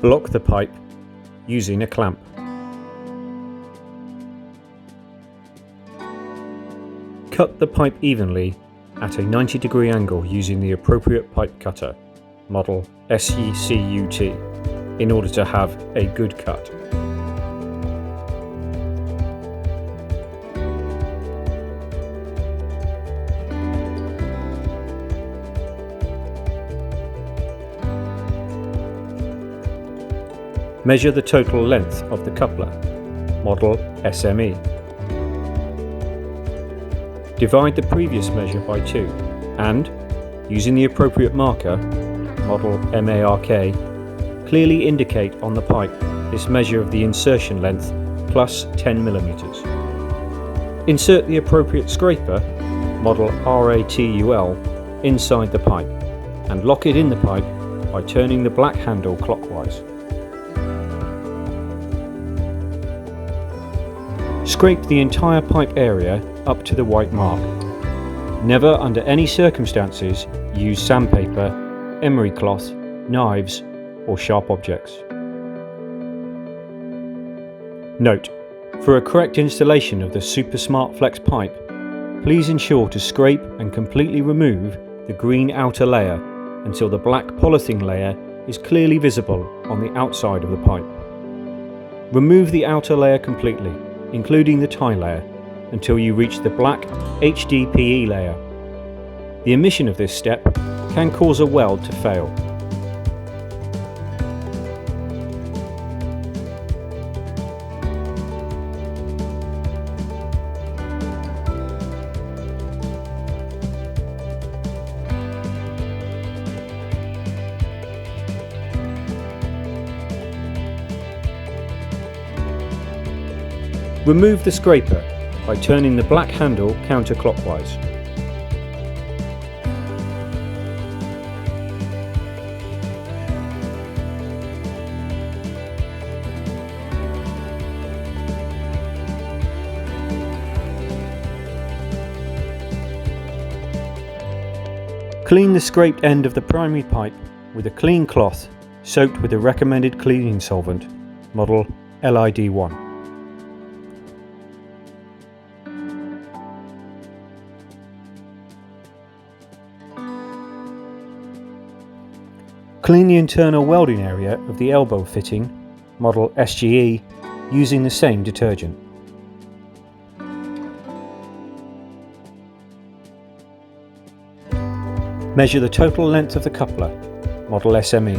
Block the pipe using a clamp. Cut the pipe evenly at a 90-degree angle using the appropriate pipe cutter, model SECUT, in order to have a good cut. Measure the total length of the coupler, model SME. Divide the previous measure by 2 and, using the appropriate marker, model MARK, clearly indicate on the pipe this measure of the insertion length plus 10 mm. Insert the appropriate scraper, model RATUL, inside the pipe and lock it in the pipe by turning the black handle clockwise. Scrape the entire pipe area up to the white mark. Never under any circumstances use sandpaper, emery cloth, knives or sharp objects. Note: for a correct installation of the Super Smartflex pipe, please ensure to scrape and completely remove the green outer layer until the black polythene layer is clearly visible on the outside of the pipe. Remove the outer layer completely, including the tie layer, until you reach the black HDPE layer. The omission of this step can cause a weld to fail. Remove the scraper by turning the black handle counterclockwise. Clean the scraped end of the primary pipe with a clean cloth soaked with the recommended cleaning solvent, model LID1. Clean the internal welding area of the elbow fitting, model SGE, using the same detergent. Measure the total length of the coupler, model SME.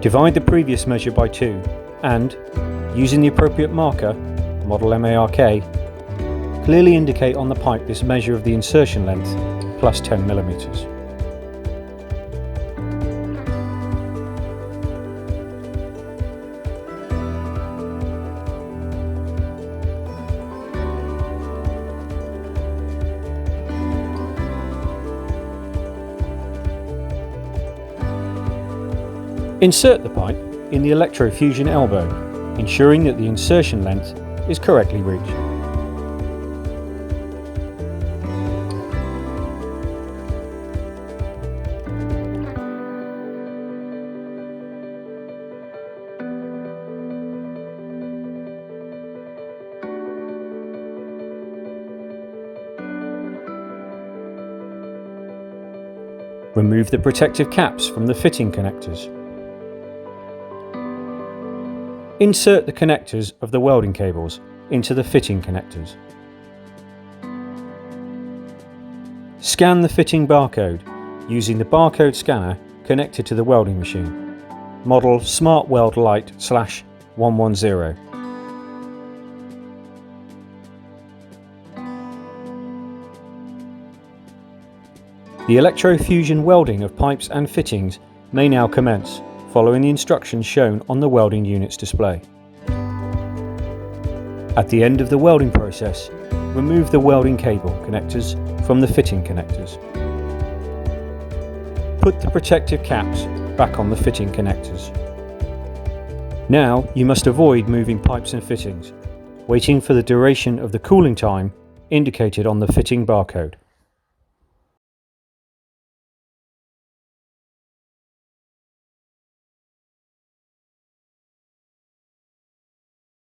Divide the previous measure by 2 and, using the appropriate marker, model MARK, clearly indicate on the pipe this measure of the insertion length plus 10 mm. Insert the pipe in the Electrofusion elbow, ensuring that the insertion length is correctly reached. Remove the protective caps from the fitting connectors. Insert the connectors of the welding cables into the fitting connectors. Scan the fitting barcode using the barcode scanner connected to the welding machine, model Smart Weld Lite /110. The Electrofusion welding of pipes and fittings may now commence, following the instructions shown on the welding unit's display. At the end of the welding process, remove the welding cable connectors from the fitting connectors. Put the protective caps back on the fitting connectors. Now you must avoid moving pipes and fittings. waiting for the duration of the cooling time indicated on the fitting barcode.